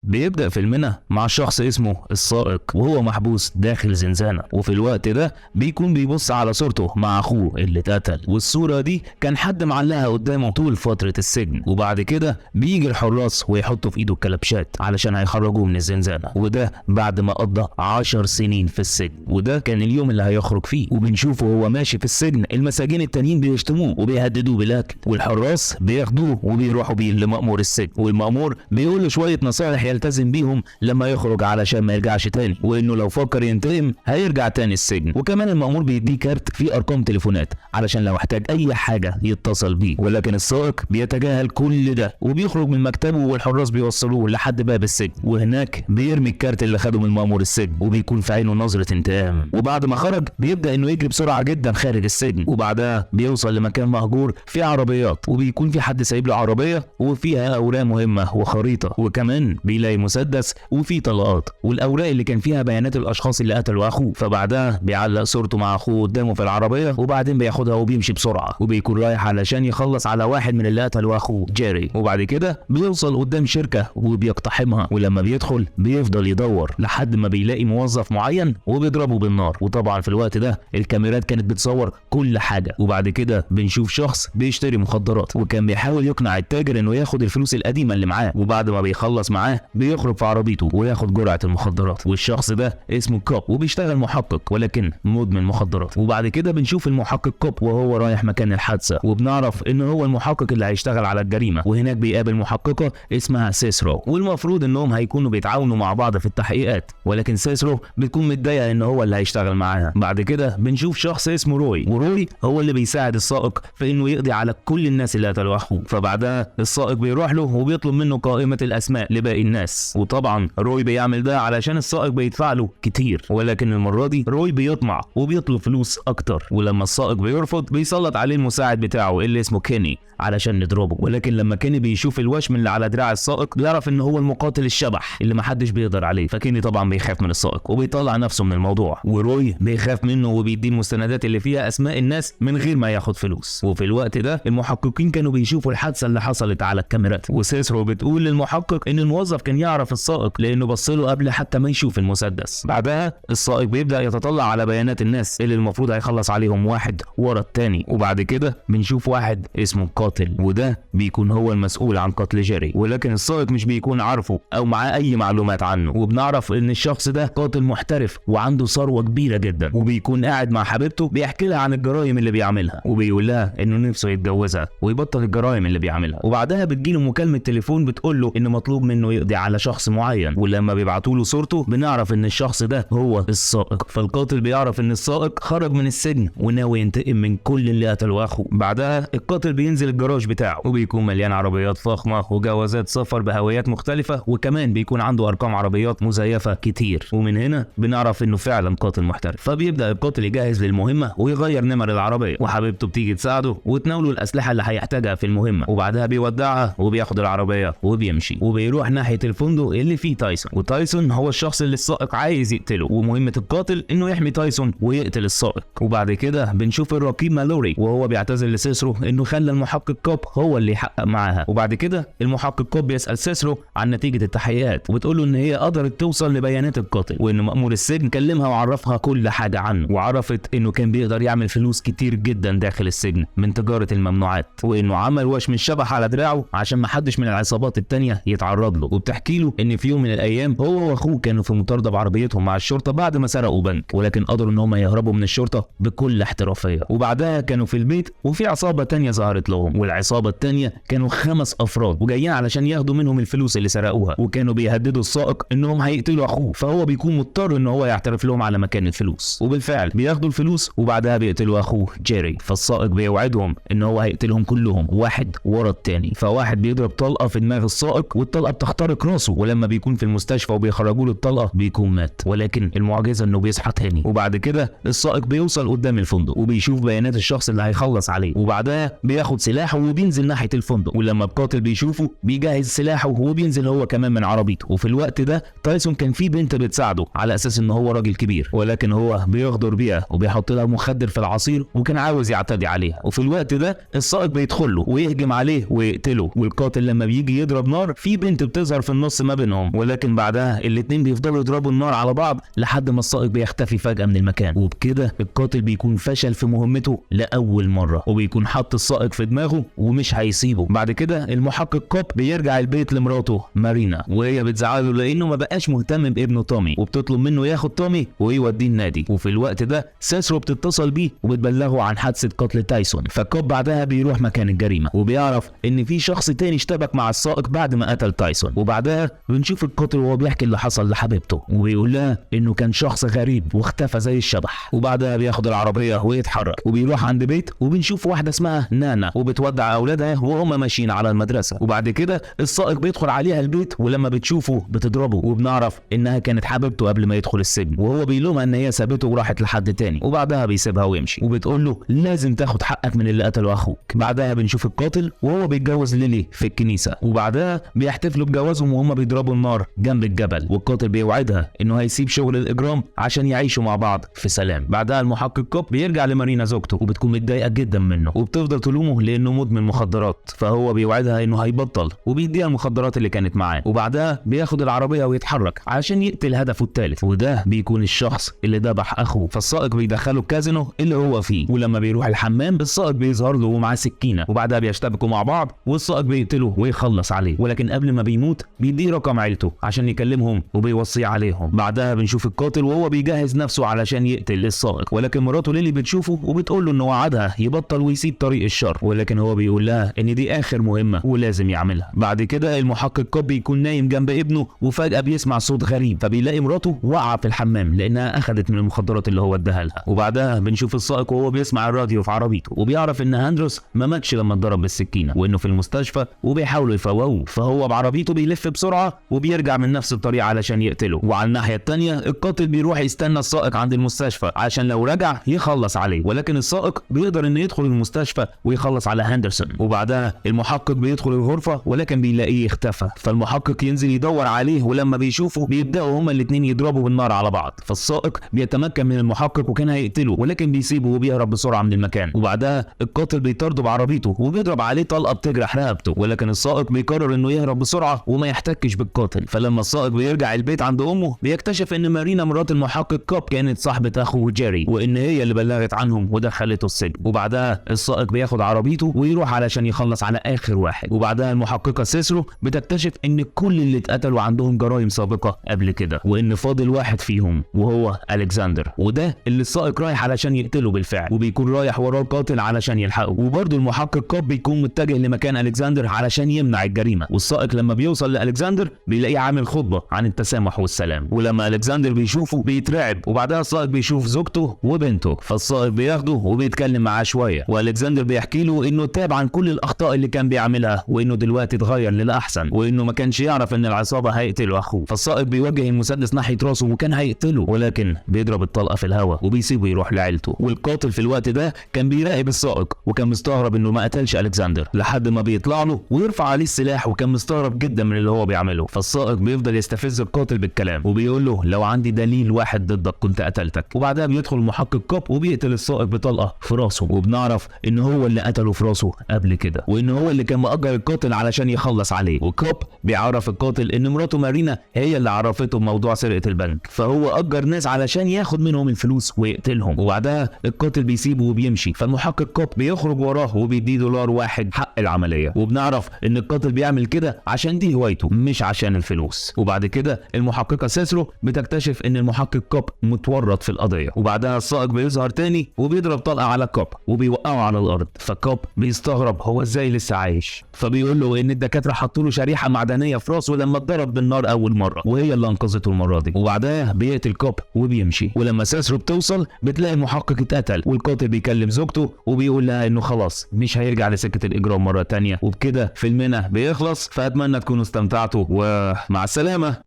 بيبدأ فيلمنا مع شخص اسمه السائق وهو محبوس داخل زنزانة، وفي الوقت ده بيكون بيبص على صورته مع أخوه اللي اتقتل، والصورة دي كان حد معلقها قدامه طول فترة السجن. وبعد كده بيجي الحراس ويحطوا في إيده الكلبشات علشان هيخرجوه من الزنزانة، وده بعد ما قضى 10 سنين في السجن، وده كان اليوم اللي هيخرج فيه. وبنشوفه وهو ماشي في السجن المساجين التانيين بيشتموه وبيهددوه بالقتل، والحراس بياخدوه وبيروحوا بيه لمأمور السجن، والمأمور بيقول له شوية نصائح يلتزم بيهم لما يخرج علشان ما يرجعش تاني، وانه لو فكر ينتقم هيرجع تاني السجن. وكمان المأمور بيديه كارت فيه ارقام تليفونات علشان لو احتاج اي حاجة يتصل بيه، ولكن السائق بيتجاهل كل ده وبيخرج من مكتبه والحراس بيوصلوه لحد باب السجن، وهناك بيرمي الكارت اللي خده من مأمور السجن وبيكون في عينه نظرة انتقام. وبعد ما خرج بيبدأ انه يجري بسرعة جدا خارج السجن، وبعدها بيوصل لمكان مهجور فيه عربيات، وبيكون في حد سايب له عربية وفيها اوراق مهمة وخريطة، وكمان بيلاقي مسدس وفيه طلقات والاوراق اللي كان فيها بيانات الاشخاص اللي قتلوا اخوه. فبعدها بيعلق صورته مع اخوه قدامه في العربيه، وبعدين بياخدها وبيمشي بسرعه، وبيكون رايح علشان يخلص على واحد من اللي قتلوا اخوه جيري. وبعد كده بيوصل قدام شركه وبيقتحمها، ولما بيدخل بيفضل يدور لحد ما بيلاقي موظف معين وبيضربه بالنار. وطبعا في الوقت ده الكاميرات كانت بتصور كل حاجه. وبعد كده بنشوف شخص بيشتري مخدرات وكان بيحاول يقنع التاجر انه ياخد الفلوس القديمه اللي معاه، وبعد ما بيخلص معاه بيخرج في عربيته وياخد جرعه المخدرات. والشخص ده اسمه كوب وبيشتغل محقق ولكن مدمن مخدرات. وبعد كده بنشوف المحقق كوب وهو رايح مكان الحادثه، وبنعرف ان هو المحقق اللي هيشتغل على الجريمه، وهناك بيقابل محققه اسمها سيسرو، والمفروض انهم هيكونوا بيتعاونوا مع بعض في التحقيقات، ولكن سيسرو بتكون متضايقه ان هو اللي هيشتغل معاها. بعد كده بنشوف شخص اسمه روي، وروي هو اللي بيساعد السائق في انه يقضي على كل الناس اللي قتلوا اخوه. فبعدها السائق بيروح له وبيطلب منه قائمه الاسماء لباقي الناس، وطبعا روي بيعمل ده علشان السائق بيدفع له كتير، ولكن المره دي روي بيطمع وبيطلب فلوس اكتر، ولما السائق بيرفض بيسلط عليه المساعد بتاعه اللي اسمه كيني علشان نضربه. ولكن لما كيني بيشوف الوشم اللي على دراع السائق بيعرف ان هو المقاتل الشبح اللي محدش بيقدر عليه، فكيني طبعا بيخاف من السائق وبيطلع نفسه من الموضوع، وروي بيخاف منه وبيديه المستندات اللي فيها اسماء الناس من غير ما ياخد فلوس. وفي الوقت ده المحققين كانوا بيشوفوا الحادثه اللي حصلت على الكاميرات، وسيسرو بتقول للمحقق ان الموظف كان يعرف السائق لانه بص له قبل حتى ما يشوف المسدس. بعدها السائق بيبدا يتطلع على بيانات الناس اللي المفروض هيخلص عليهم واحد ورا التاني، وبعد كده بنشوف واحد اسمه قاتل، وده بيكون هو المسؤول عن قتل جيري، ولكن السائق مش بيكون عارفه او معاه اي معلومات عنه. وبنعرف ان الشخص ده قاتل محترف وعنده ثروه كبيره جدا، وبيكون قاعد مع حبيبته بيحكي لها عن الجرائم اللي بيعملها، وبيقول لها انه نفسه يتجوزها ويبطل الجرائم اللي بيعملها. وبعدها بتجيله مكالمه تليفون بتقول له ان مطلوب منه يقضي على شخص معين، ولما بيبعتوا له صورته بنعرف ان الشخص ده هو السائق. فالقاتل بيعرف ان السائق خرج من السجن وناوي ينتقم من كل اللي قتلوا اخوه. بعدها القاتل بينزل الجراج بتاعه وبيكون مليان عربيات فخمه وجوازات سفر بهويات مختلفه، وكمان بيكون عنده ارقام عربيات مزيفه كتير. ومن هنا بنعرف انه فعلا قاتل محترف. فبيبدا القاتل يجهز للمهمه ويغير نمر العربيه، وحبيبته بتيجي تساعده وتناوله الاسلحه اللي هيحتاجها في المهمه، وبعدها بيودعها وبياخد العربيه وبيمشي وبيروح ناحيه الفندق اللي فيه تايسون. وتايسون هو الشخص اللي السائق عايز يقتله، ومهمه القاتل انه يحمي تايسون ويقتل السائق. وبعد كده بنشوف الرقيب مالوري وهو بيعتذر لسيسرو انه خلى المحقق كوب هو اللي يحقق معاها. وبعد كده المحقق كوب بيسال سيسرو عن نتيجه التحقيقات، وبتقول له ان هي قدرت توصل لبيانات القاتل، وان مأمور السجن كلمها وعرفها كل حاجه عنه، وعرفت انه كان بيقدر يعمل فلوس كتير جدا داخل السجن من تجاره الممنوعات، وانه عمل وشم الشبح على دراعه عشان ما حدش من العصابات التانيه يتعرض له. وبتحكي له ان في يوم من الايام هو واخوه كانوا في مطارده بعربيتهم مع الشرطه بعد ما سرقوا بنك، ولكن قدروا ان هم يهربوا من الشرطه بكل احترافيه. وبعدها كانوا في البيت وفي عصابه تانيه ظهرت لهم، والعصابه التانيه كانوا 5 افراد وجايين علشان ياخدوا منهم الفلوس اللي سرقوها، وكانوا بيهددوا السائق انهم هيقتلوا اخوه، فهو بيكون مضطر ان هو يعترف لهم على مكان الفلوس. وبالفعل بياخدوا الفلوس وبعدها بيقتلوا اخوه جيري. فالسائق بيوعدهم ان هو هيقتلهم كلهم واحد ورا التاني. فواحد بيضرب طلقه في دماغ السائق والطلقه بتخترق راسه، ولما بيكون في المستشفى وبيخرجوا له الطلقه بيكون مات، ولكن المعجزه انه بيصحى تاني. وبعد كده السائق بيوصل قدام الفندق وبيشوف بيانات الشخص اللي هيخلص عليه، وبعدها بياخد سلاحه وبينزل ناحيه الفندق، ولما القاتل بيشوفه بيجهز سلاحه وبينزل هو كمان من عربيته. وفي الوقت ده تايسون كان في بنت بتساعده على اساس ان هو راجل كبير، ولكن هو بيغدر بيها وبيحط لها مخدر في العصير وكان عاوز يعتدي عليها. وفي الوقت ده السائق بيدخل له ويهجم عليه ويقتله، والقاتل لما بيجي يضرب نار في بنت بتظهر في النص ما بينهم، ولكن بعدها الاتنين بيفضلوا يضربوا النار على بعض لحد ما السائق بيختفي فجأة من المكان. وبكده القاتل بيكون فشل في مهمته لأول مرة، وبيكون حط السائق في دماغه ومش هيسيبه. بعد كده المحقق كوب بيرجع البيت لمراته مارينا، وهي بتزعله لانه ما بقاش مهتم بابنه تومي، وبتطلب منه ياخد تومي ويوديه النادي. وفي الوقت ده سيسرو بتتصل بيه وبتبلغه عن حادثة قتل تايسون. فكوب بعدها بيروح مكان الجريمة وبيعرف ان في شخص تاني اشتبك مع السائق بعد ما قتل تايسون. وبعدها بنشوف القاتل وهو بيحكي اللي حصل لحبيبته، وبيقول لها انه كان شخص غريب واختفى زي الشبح. وبعدها بياخد العربية ويتحرك وبيروح عند بيت، وبنشوف واحدة اسمها نانا وبتودع اولادها وهم ماشيين على المدرسة. وبعد كده السائق بيدخل عليها البيت، ولما بتشوفه بتضربه، وبنعرف انها كانت حبيبته قبل ما يدخل السجن، وهو بيلومها ان هي سابته وراحت لحد تاني. وبعدها بيسيبها ويمشي، وبتقول له لازم تاخد حقك من اللي قتله اخوك. بعدها بنشوف القاتل وهو بيتجوز ليلي في الكنيسة، وبعدها بيحتفلوا بجوازهم وهم بيضربوا النار جنب الجبل. والقاتل بيوعدها انه هيسيب شغل الاجرام عشان يعيشوا مع بعض في سلام. بعدها المحقق كوب بيرجع لمارينا زوجته، وبتكون متضايقة جدا منه وبتفضل تلومه لانه مدمن مخدرات، فهو بيوعدها انه هيبطل وبيديها المخدرات اللي كانت معاه. وبعدها بياخد العربية ويتحرك عشان يقتل هدفه الثالث، وده بيكون الشخص اللي ذبح اخوه. فالسائق بيدخله الكازينو اللي هو فيه، ولما بيروح الحمام السائق بيظهر له ومعاه سكينة، وبعدها بيشتبكوا مع بعض والسائق بيقتله ويخلص عليه. ولكن قبل ما بيموت بيديه رقم عيلته عشان يكلمهم وبيوصي عليهم. بعدها بنشوف القاتل وهو بيجهز نفسه علشان يقتل السائق، ولكن مراته ليلي بتشوفه وبتقول له انه وعدها يبطل ويسيب طريق الشر، ولكن هو بيقول لها ان دي اخر مهمة ولازم يعملها. بعد كده المحقق كوب بيكون نايم جنب ابنه، وفجأة بيسمع صوت غريب، فبيلاقي مراته واقعة في الحمام لانها اخذت من المخدرات اللي هو اداها لها. وبعدها بنشوف السائق وهو بيسمع الراديو في عربيته، وبيعرف ان هاندروس ما ماتش لما اتضرب بالسكينة وانه في المستشفى وبيحاولوا يفوقوه. فهو بعربيته بيلف بسرعة وبيرجع من نفس الطريق علشان يقتله. وعلى الناحية التانية القاتل بيروح يستنى السائق عند المستشفى عشان لو رجع يخلص عليه، ولكن السائق بيقدر انه يدخل المستشفى ويخلص على هاندرسون. وبعدها المحقق بيدخل الغرفة ولكن بيلاقيه اختفى، فالمحقق ينزل يدور عليه، ولما بيشوفه بيبداوا هما الاثنين يضربوا بالنار على بعض. فالسائق بيتمكن من المحقق وكان هيقتله، ولكن بيسيبه وبيهرب بسرعة من المكان. وبعدها القاتل بيطارده بعربيته وبيضرب عليه طلقة بتجرح رقبته، ولكن السائق بيقرر انه يهرب بسرعة وما يحتكش بالقاتل. فلما السائق بيرجع البيت عند امه بيكتشف ان مارينا مرات المحقق كوب كانت صاحبة اخوه جيري، وان هي اللي بلغت عنهم ودخلته السجن. وبعدها السائق بياخد عربيته ويروح علشان يخلص على اخر واحد. وبعدها المحققة سيسرو بتكتشف ان كل اللي اتقتلوا عندهم جرائم سابقة قبل كده، وان فاضل واحد فيهم وهو الكسندر، وده اللي السائق رايح علشان يقتله بالفعل، وبيكون رايح وراه القاتل علشان يلحقه. وبرضه المحقق كوب بيكون متجه لمكان الكسندر علشان يمنع الجريمة. والسائق لما بيوصل لالكسندر بيلاقيه عامل خطبة عن التسامح والسلام، ولما الكسندر بيشوفه بيترعب. وبعدها السائق بيشوف زوجته وبنته، فالسائق بياخده وبيتكلم معاه شوية، والكسندر بيحكي له انه تاب عن كل الاخطاء اللي كان بيعملها، وانه دلوقتي اتغير للاحسن، وانه ما كانش يعرف ان العصابة هيقتلوا اخوه. فالسائق بيوجه المسدس ناحية راسه وكان هيقتله، ولكن بيضرب الطلقة في الهواء وبيسيبه يروح لعيلته. والقاتل في الوقت ده كان بيراقب السائق وكان مستغرب انه ما قتلش الكسندر لحد ما بيطلع له ويرفع عليه السلاح، وكان مستغرب جدا من اللي هو بيعمله. فالسائق بيفضل يستفز القاتل بالكلام وبيقول له لو عندي دليل واحد ضدك كنت قتلتك. وبعدها بيدخل المحقق كوب وبيقتل السائق بطلقة في راسه، وبنعرف ان هو اللي قتله في راسه قبل كده، وان هو اللي كان مأجر القاتل علشان يخلص عليه. وكوب بيعرف القاتل ان مراته مارينا هي اللي عرفته بموضوع سرقة البنك، فهو أجر ناس علشان ياخد منهم الفلوس ويقتلهم. وبعدها القاتل بيسيبه وبيمشي، فالمحقق كوب بيخرج وراه وبيديه $1 واحد حق العملية. وبنعرف ان القاتل بيعمل كده عشان دي هوايته مش عشان الفلوس. وبعد كده المحققة سيسرو بتكتشف ان المحقق كوب متورط في القضية. وبعدها السائق بيظهر تاني وبيضرب طلقة على كوب وبيوقعه على الارض، فكوب بيستغرب هو ازاي لسه عايش، فبيقول له ان الدكاترة حطوا له شريحة معدنية في راسه لما اتضرب بالنار اول مرة، وهي اللي انقذته المرة دي. وبعدها بيقتل كوب وبيمشي، ولما سيسرو بتوصل بتلاقي المحقق اتقتل، والقاتل بيكلم زوجته وبيقول لها انه خلاص مش هيرجع لسكة الاجرام مرة تانية. وبكده فيلمنا بيخلص، فاتمنى تكونوا استمتعتوا ومع السلامة.